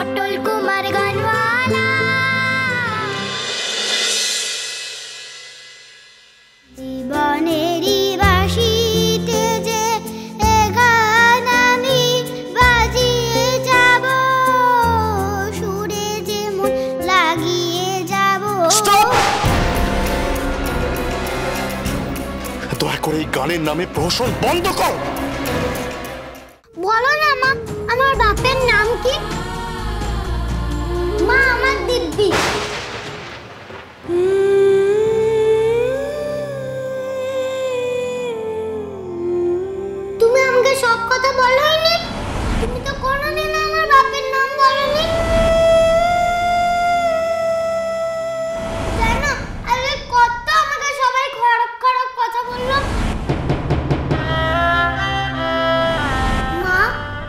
অটল কুমার গানওয়ালা। জীবনেরই বাঁশিতে যে এ গান আমি বাজিয়ে যাব, সুরে যে মন লাগিয়ে যাব। দয়া করে এই গানের নামে প্রহসন বন্ধ কর। বলো না মা, আমার বাপের নাম কি? মা, আমার দিব্যি। তুমি আমাকে সব কথা বলোইনি? তুমি তো কোনোদিন আমার বাপের নাম বলোনি। জানো, আগে কত আমাকে সবাই খারাপ খারাপ কথা বললো। মা,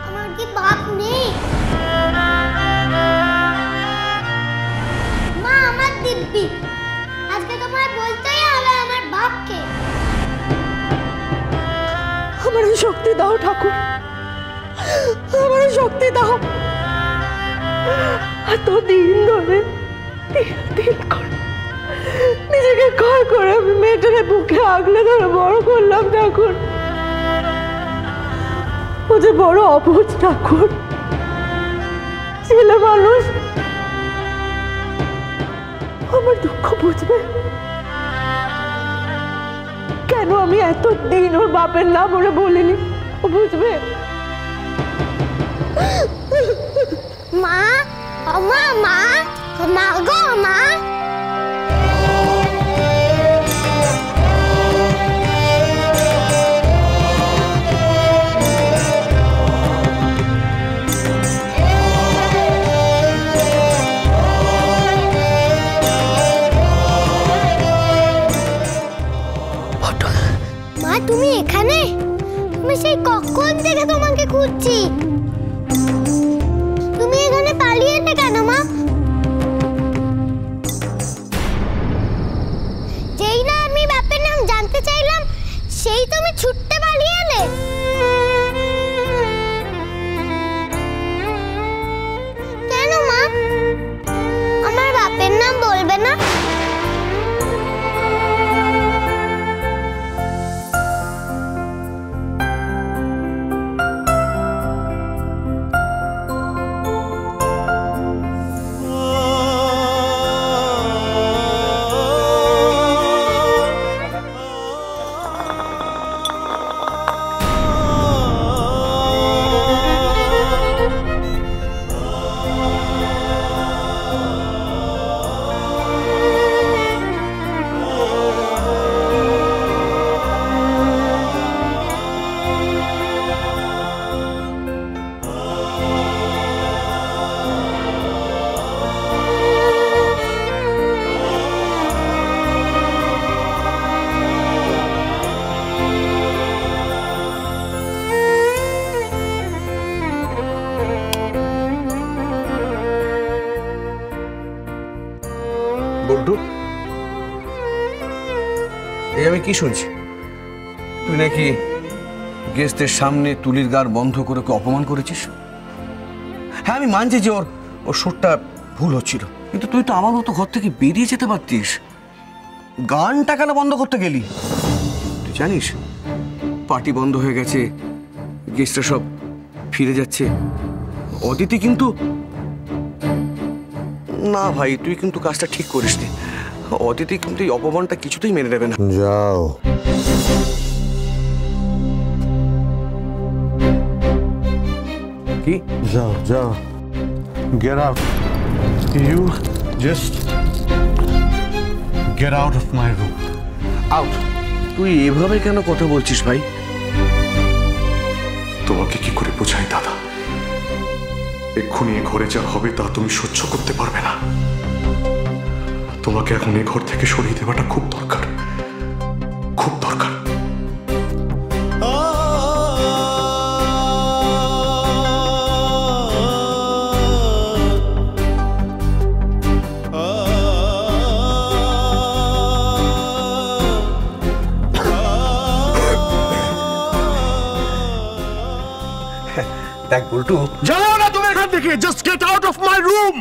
আমার কি বাপ নেই? মা, আমার দিব্যি, আজকে তোমায় বলতেই হবে আমার বাপকে। আমার শক্তি দাও ঠাকুর, আমার শক্তি দাও। এতদিন ধরে দিন করে নিজেকে ক্ষয় করে আমি মেয়েটারে বুকে আগলে ধরে বড় করলাম ঠাকুর। ও যে বড় অবুঝ ঠাকুর, ছেলে মানুষ, আমার দুঃখ বুঝবে কেন? আমি এতদিন ওর বাপের নাম ওরে বলিনি, ও বুঝবে? মা, মা, মা, মা গো মা। মা, তুমি এখানে? আমি সেই কখন থেকে তোমাকে খুঁজছি। তুমি এখানে পালিয়ে এলে কেন মা? যেই না আমি বাপের নাম জানতে চাইলাম, সেই তুমি ছুটতে পালিয়ে এলে। কেন মা? আমার বাপের নাম বলবে না? বল্টু, এই আমি কি শুনছি? তুই নাকি গেস্টের সামনে তুলির গার বন্ধ করে ওকে অপমান করেছিস? হ্যাঁ, আমি মানছি যে ওর সুরটা ভুল হচ্ছিল, কিন্তু তুই তো আমার মতো ঘর থেকে বেরিয়ে যেতে পারতিস। গানটা কেন বন্ধ করতে গেলি? তুই জানিস পার্টি বন্ধ হয়ে গেছে, গেস্টরা সব ফিরে যাচ্ছে। অদিতি কিন্তু না ভাই, তুই কিন্তু কাজটা ঠিক করিসনি। অদিতি কিন্তু এই অপমানটা কিছুতেই মেনে নেবে না। যাও। কি? যাও যাও, get out. You just get out of my room. Out? তুই এভাবে কেন কথা বলছিস ভাই? তোমাকে কি করে বোঝাই দাদা? এক্ষুনি এ ঘরে যা হবে তা তুমি সহ্য করতে পারবে না। তোমাকে এখন এ ঘর থেকে সরিয়ে দেওয়াটা খুব দরকার, খুব দরকার। দেখ বল্টু, যাও না তুমি এখান থেকে। থেকে। Just get out of my room.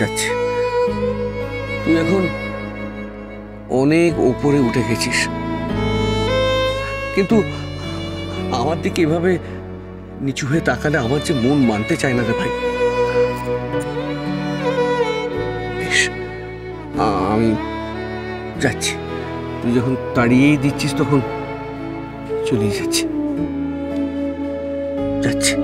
যাচ্ছি। তুই এখন অনেক উপরে উঠে গেছিস, কিন্তু আমার দিকে এভাবে নিচু হয়ে তাকালে আমার যে মন মানতে চায় না রে ভাই। বেশ, আমি যাচ্ছি। তুই যখন তাড়িয়েই দিচ্ছিস তখন চলেই যাচ্ছি। যাচ্ছি।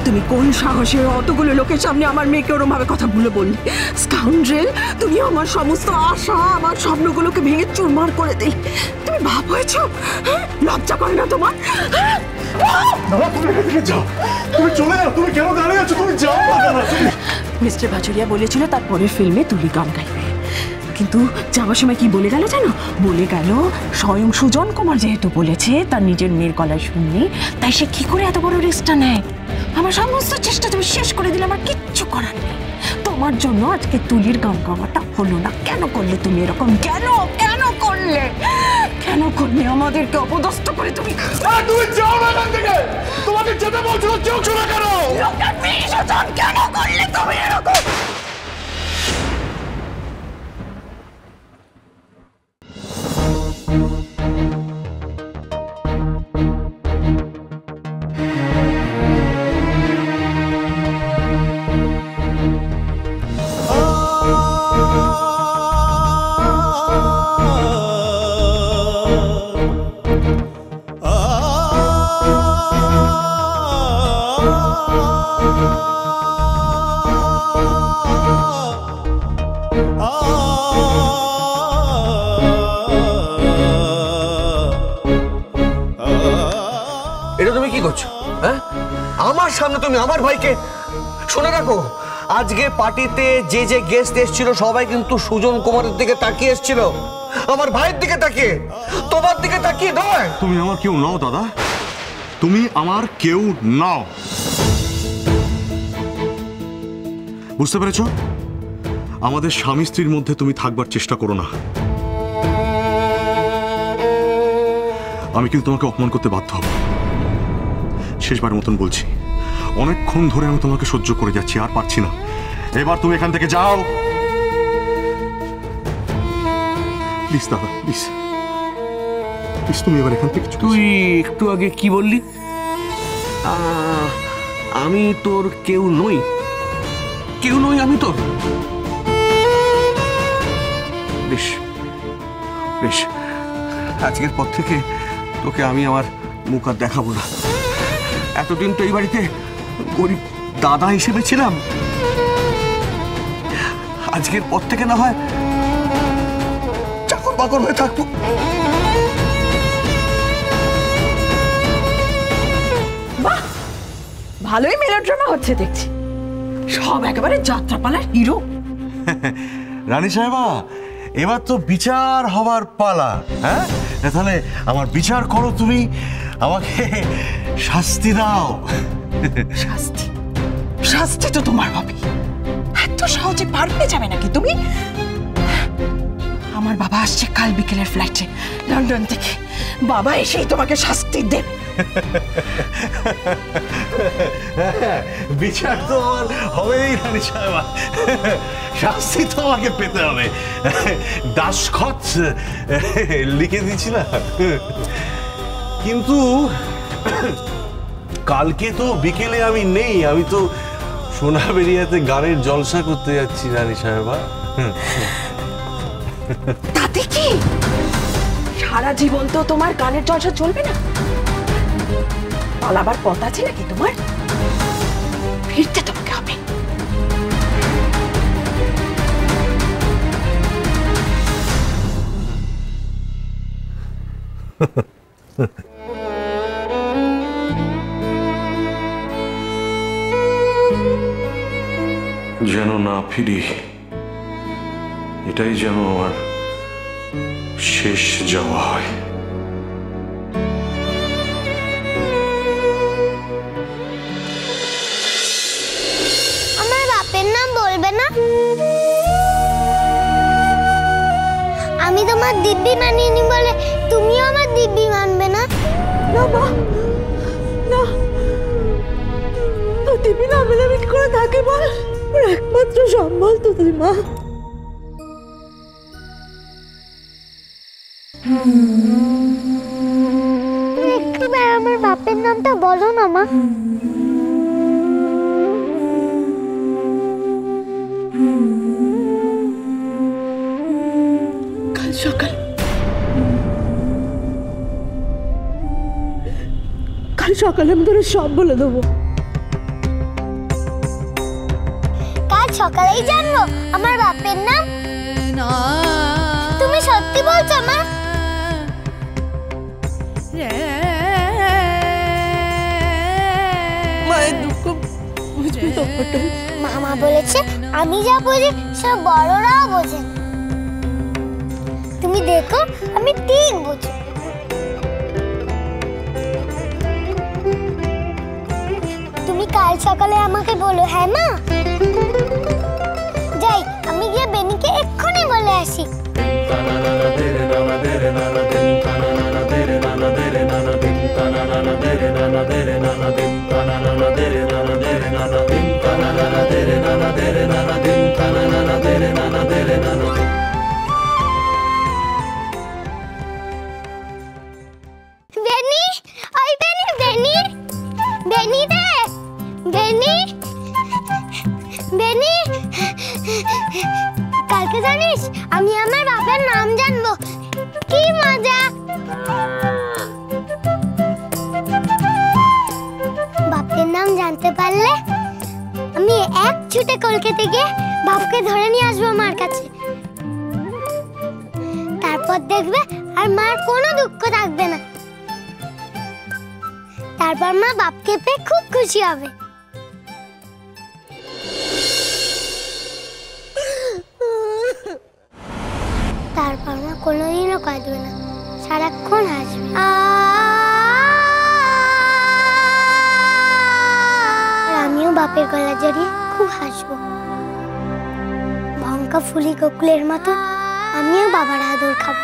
তুমি কোন সাহসে অতগুলো লোকের সামনে আমার মেয়েকে ওরম ভাবে কথা ভুলে বললে? স্কাউন্ড্রেল, তুমি আমার সমস্ত আশা, আমার স্বপ্নগুলোকে ভেঙে চুরমার করে দিলে। তুমি ভাব হয়েছ? লজ্জা করে না তোমার? তুমি চলে যাও। তুমি কেন দাঁড়িয়ে আছো? তুমি যাও না। মিস্টার ভাচুরিয়া বলেছিল তারপরে ফিল্মে তুলি গান গাইবে, কিন্তু যাওয়ার সময় কি বলে গেল জানো? বলে গেল স্বয়ং সুজন কুমার যেহেতু বলেছে তার নিজের মেয়ের গলায় শুননি, তাই সে কি করে এত বড় রিস্কটা নেয়। আমার সমস্ত চেষ্টা তুমি শেষ করে দিলে, আমার কিচ্ছু করার নেই। তোমার জন্য আজকে তুলির গান গাওয়াটা হলো না। কেন করলে তুমি এরকম? কেন কেন করলে? কেন করলে আমাদেরকে অপদস্থ করে? তুমি তুমি যাও না এখান থেকে। তোমাকে যেতে বলছো, চোখ শোনা কেন? কেন করলে তুমি এরকম? এটা তুমি কি করছো? হ্যাঁ, আমার সামনে তুমি আমার ভাইকে। শুনে রাখো, আজকে পার্টিতে যে যে গেস্ট এসেছিল সবাই কিন্তু সুজন কুমারের দিকে তাকিয়ে এসেছিল, আমার ভাইয়ের দিকে তাকিয়ে, তোমার দিকে তাকিয়ে নয়। তুমি আমার কেউ নাও দাদা, তুমি আমার কেউ নাও। বুঝতে পেরেছো? আমাদের স্বামী স্ত্রীর মধ্যে তুমি থাকবার চেষ্টা করো না। আমি কিন্তু তোমাকে অপমান করতে বাধ্য হব। শেষবার মতন বলছি, অনেকক্ষণ ধরে আমি তোমাকে সহ্য করে যাচ্ছি, আর পারছি না। এবার তুমি এখান থেকে যাও প্লিজ দাদা, প্লিজ প্লিজ, তুমি এবার এখান থেকে। তুই একটু আগে কি বললি? আমি তোর কেউ নই? কেউ নই আমি তোর? বেশ বেশ, আজকের পর থেকে তোকে আমি আমার মুখ আর দেখাবো না। এতদিন তো এই বাড়িতে গরিব দাদা হিসেবে ছিলাম, আজকের পর থেকে না হয় চাকর বাকর হয়ে থাকবো। বাহ, ভালোই মেলোড্রামা হচ্ছে দেখছি। সব একেবারে যাত্রাপালার হিরো। রানী সাহেবা, এবার তো বিচার হবার পালা। হ্যাঁ, তাহলে আমার বিচার করো তুমি, আমাকে শাস্তি দাও। শাস্তি? শাস্তি তো তোমার হবে। এত সহজে পার পেয়ে যাবে নাকি তুমি? আমার বাবা আসছে কাল বিকেলের ফ্লাইটে লন্ডন থেকে। বাবা এসেই তোমাকে শাস্তি দেবে। বিচার তো আমার হবেই রানী সাহেবা, শাস্তি তো আমাকে পেতে হবে। দাসখত লিখে দিচ্ছি না, কিন্তু কালকে তো বিকেলে আমি নেই। আমি তো সোনাবেরিয়াতে গানের জলসা করতে যাচ্ছি রানী সাহেবা। তাতে কি সারা জীবন তো তোমার গানের চর্চা চলবে না? পালাবার পথ আছে নাকি তোমার? ফিরতে তোমাকে হবে। যেন না ফিরি, এটাই যেন আমার শেষ যাওয়া হয়। আমার বাপের নাম বলবে না? আমি তোমার দিব্যি মানিনি বলে তুমিও আমার দিব্যি মানবে না? না মা, না, তো দিবি না আমি করে থাকে বল, ওর একমাত্র সম্বল তো তুই মা। একটিবার আমার বাপের নামটা বলো না মা। কাল সকাল, কাল সকালে আমি তোর সব বলে দেবো। কাল সকালেই জানবো আমার বাপের নাম? তুমি সত্যি বলছো মা? মায়ের দুঃখ বুঝবি তো পটল। মামা বলেছে আমি যা বুঝি সব বড়রাও বোঝেন। তুমি দেখো আমি ঠিক বুঝি। তুমি কাল সকালে আমাকে বলো, হ্যাঁ মা? যাই, আমি গিয়ে বেনিকে এক্ষুনি বলে আসি। বেনি, ওই বেনি, বেনি, বেনি রে, বেনি, বেনি। কালকে জানিস আমি আমার বাবার নাম জানবো, কি মজা! বাপের নাম জানতে পারলে আমি এক ছুটে কলকাতা গিয়ে বাপকে ধরে নিয়ে আসবো মার কাছে। তারপর দেখবে আর মার কোনো দুঃখ থাকবে না। তারপর মা বাপকে পেয়ে খুব খুশি হবে। তারপর মা কোনোদিনও কাঁদবে না, সারাক্ষণ হাসবে। আর আমিও বাপের গলা জড়িয়ে খুব হাসবো। ভঙ্কা ফুলি কোকিলের মতো আমিও বাবার আদর খাবো।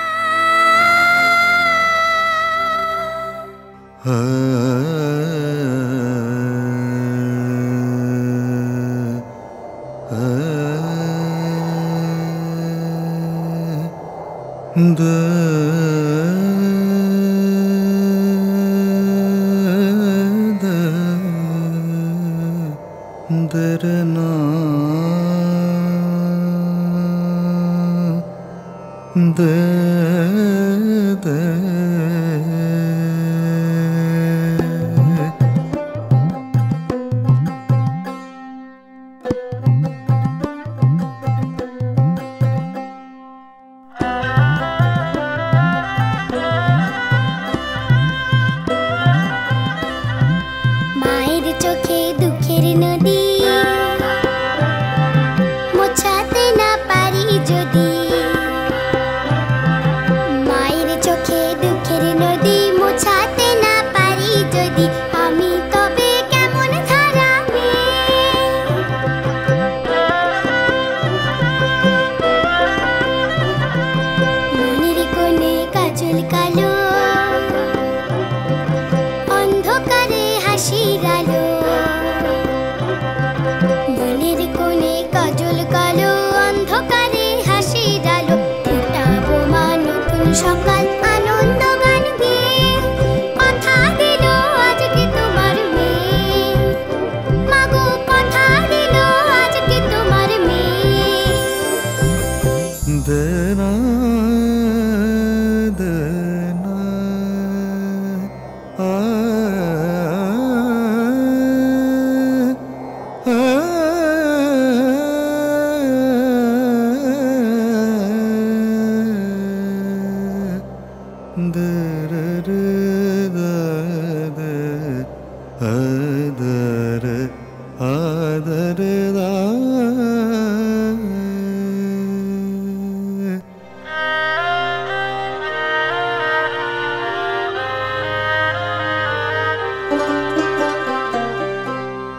মায়ের চোখে দুঃখের নদী মোছাতে না পারি যদি, মায়ের চোখে দুঃখের নদী মোছাতে না পারি যদি, আমি তবে কেমন ধারাবে? মনের কোণে কাজল কালো, অন্ধকারে হাসির আলো। মনের কোণে কাজল কালো, অন্ধকারে হাসির আলো। ফোটাবো মা নতুন সকাল আনন্দ গান গেয়ে, কথা দিল আজকে তোমার মেয়ে। মাগো কথা দিল আজকে তোমার মেয়ে। দেনা দেনা আদর আদর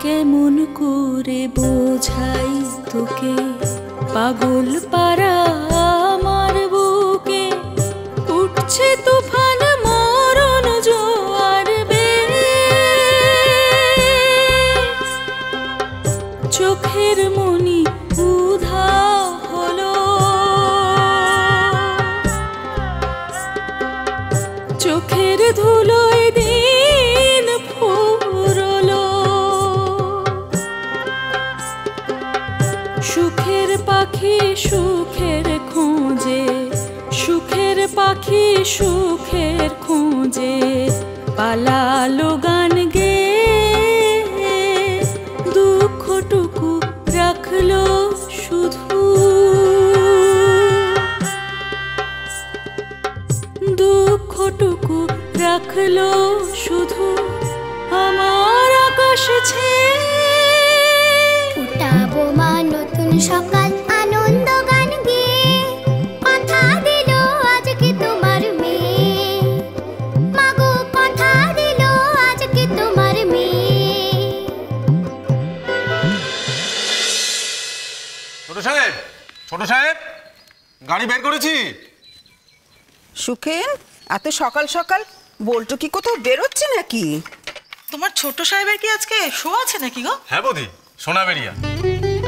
কেমন করে বোঝাই তোকে পাগল পারা আমার বুকে উঠছে তুফান মরণ জোয়ার বেয়ে চোখের মনি উধা হলো চোখের ধুলোয় দিন ফুরলো সুখের পাখি সুখের খোঁজে সুখের পাখি সুখের খোঁজে পালালো গান গেয়ে দুঃখটুকু রাখলো শুধু দুঃখটুকু রাখলো শুধু আমার আকাশ ছেয়ে ফুটাবো মা নতুন সকাল আনন্দ গান গেয়ে কথা দিল আজকে তোমার মেয়ে মাগো কথা দিল আজকে তোমার মেয়ে ছোট সাহেব গাড়ি বের করেছি। সুখেন এত সকাল সকাল বলতো কি কোথাও বেরোচ্ছে নাকি? তোমার ছোট সাহেবের কি আজকে শো আছে নাকি গো? হ্যাঁ বৌদি, সোনাবেরিয়া।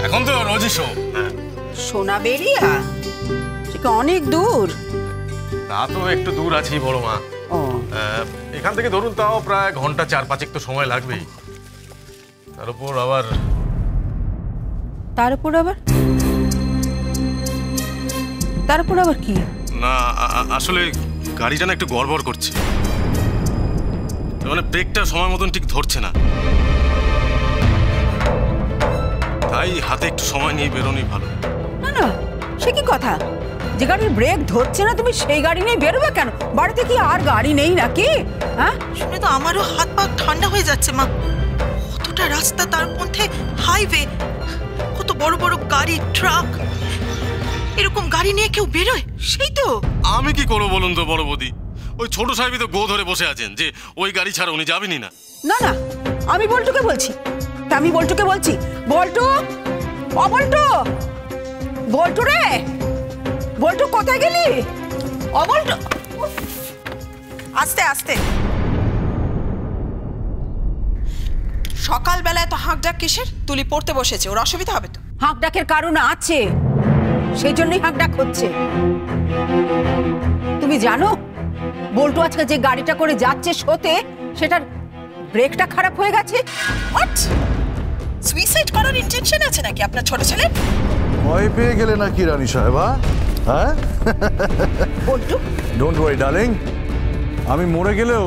এখন তো রোজই শো। সোনাবেরিয়া? সে কি অনেক দূর? তা তো একটু দূর আছেই বড় মা। ও এখান থেকে ধরুন তাও প্রায় ঘন্টা 4-5 তো সময় লাগবেই। তার উপর আবার কি? না আসলে গাড়িটা না একটু গড়বড় করছে, মানে ব্রেকটা সময় মতন ঠিক ধরছে না, তাই হাতে একটু সময় নিয়ে বেরোনি ভালো। না না, সে কি কথা? যে গাড়ির ব্রেক ধরছে না তুমি সেই গাড়ি নিয়ে বেরোবে কেন? বাড়িতে কি আর গাড়ি নেই নাকি? হ্যাঁ, শুনে তো আমারও হাত পা ঠান্ডা হয়ে যাচ্ছে মা। কতটা রাস্তা, তার মধ্যে হাইওয়ে, কত বড় বড় গাড়ি, ট্রাক, এরকম গাড়ি নিয়ে কেউ বেরোয়? সেই তো আমি কি করবো বলুন তো বড় বৌদি, ওই ছোট সাহেবই তো গো ধরে বসে আছেন যে ওই গাড়ি ছাড়া উনি যাবেনই না। না না, আমি বল্টুকে বলছি, বল্টু, ও বল্টু, বল্টু রে, বল্টু কোথায় গেলি? ও বল্টু, আস্তে আস্তে। সকালবেলায় তো হাঁক ডাক কিসের? তুলি পড়তে বসেছে, ওর অসুবিধা হবে তো? হাঁক ডাকের কারণ আছে, সেই জন্যই হাঁক ডাক হচ্ছে। তুমি জানো বল্টু আজকে যে গাড়িটা করে যাচ্ছে শোতে, সেটার ব্রেকটা খারাপ হয়ে গেছে। হোয়াট? সুইসাইড করার ইন্টেনশন আছে নাকি আপনার ছোট ছেলে? ভয় পেয়ে গেলে নাকি রানী সাহেবা? হ্যাঁ, বল্টু, ডোন্ট ওয়ারি ডার্লিং, আমি মরে গেলেও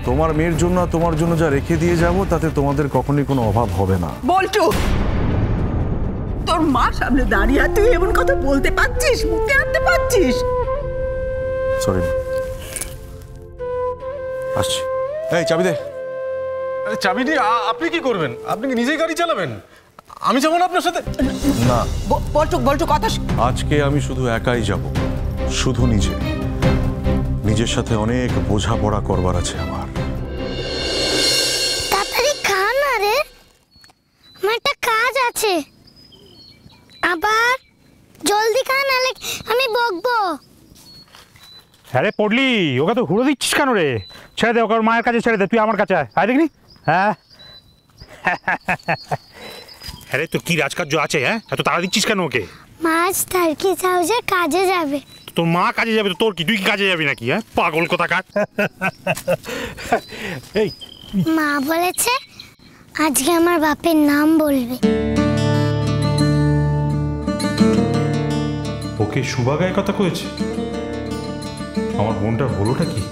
তোমার মেয়ের জন্য আর তোমার জন্য যা রেখে দিয়ে যাব তাতে তোমাদের কখনোই কোনো অভাব হবে না। বল্টু, তোর মা সামনে দাঁড়িয়ে তুই এমন কথা বলতে পারছিস, মুখে আনতে পারছিস? সরি, আসছি। এই চাবি দে। আরে চাবি দিয়ে আপনি কি করবেন? আপনি কি নিজেই গাড়ি চালাবেন? আমি যাবো না আপনার সাথে? না, বল্টু কথা আজকে আমি শুধু একাই যাব, শুধু নিজের সাথে অনেক বোঝাপড়া করবার আছে আমার। তাড়াতাড়ি খা না রে, আমার একটা কাজ আছে। আবার জলদি খা, নালে আমি বকবো। আরে পড়লি, ওকে তো হুড়ো দিচ্ছিস কেন রে? ছেড়ে দে ওকে, ওর মায়ের কাছে ছেড়ে দে, তুই আমার কাছে আয়। আয় দেখনি? হ্যাঁ, আরে তোর কি রাজকার্য আছে? হ্যাঁ, এত তাড়া দিচ্ছিস কেন ওকে? মাছ তারকি চাও যে কাজে যাবে। তোর মা কাজে যাবে তো তোর কি? তুই কি কাজে যাবি নাকি? হ্যাঁ, পাগল কোথাকার। এই মা বলেছে আজকে আমার বাপের নাম বলবে। ওকে সুবাগায় কথা কয়েছে? আমার বোনটার হলোটা কি?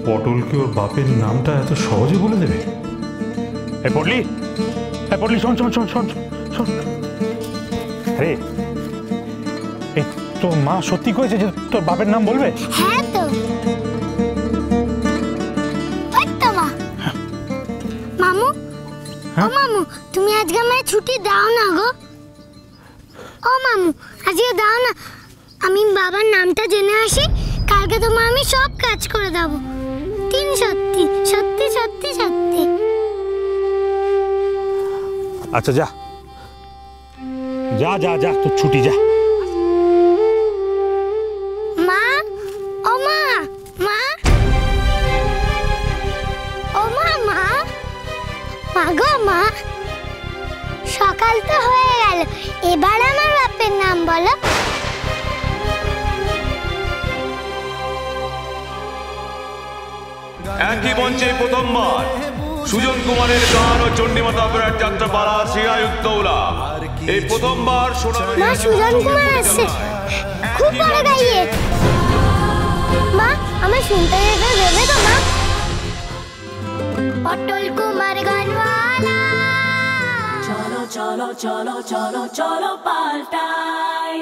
পটলকে ওর বাপের নামটা এত সহজে বলে দেবে? এ পড়লি, শোন শোন শোন শোন শোন। আরে তোর মা সত্যি কয়েছে যে তোর বাপের নাম বলবে? হ্যাঁ তো, ওই তো মা। ও মামু, তুমি আজকে আমায় ছুটি দাও না গো। ও মামু, আজকে দাও না, আমি বাবার নামটা জেনে আসি, কালকে তোমার আমি সব কাজ করে দেবো। সত্যি সত্যি সত্যি সত্যি। আচ্ছা যা যা যা যা, তোর ছুটি, যা। মা, ও মা, মা, ও মা, মা, মা গো মা, সকাল তো হয়ে গেল, এবার আমার বাপের নাম বলো। একই মঞ্চে প্রথমবার সুজন কুমারের গান ও চণ্ডীমাতা অপেরার যাত্রাপালা শ্রীআয়ুক্তৌলা। এই প্রথমবার মা, সুজন কুমার আসছে, খুব বড় গাইয়ে। মা, আমার শুনতে যেতে দেবে তো মা? পটল কুমার গানওয়ালা, চলো চলো চলো চলো চলো পাল্টাই।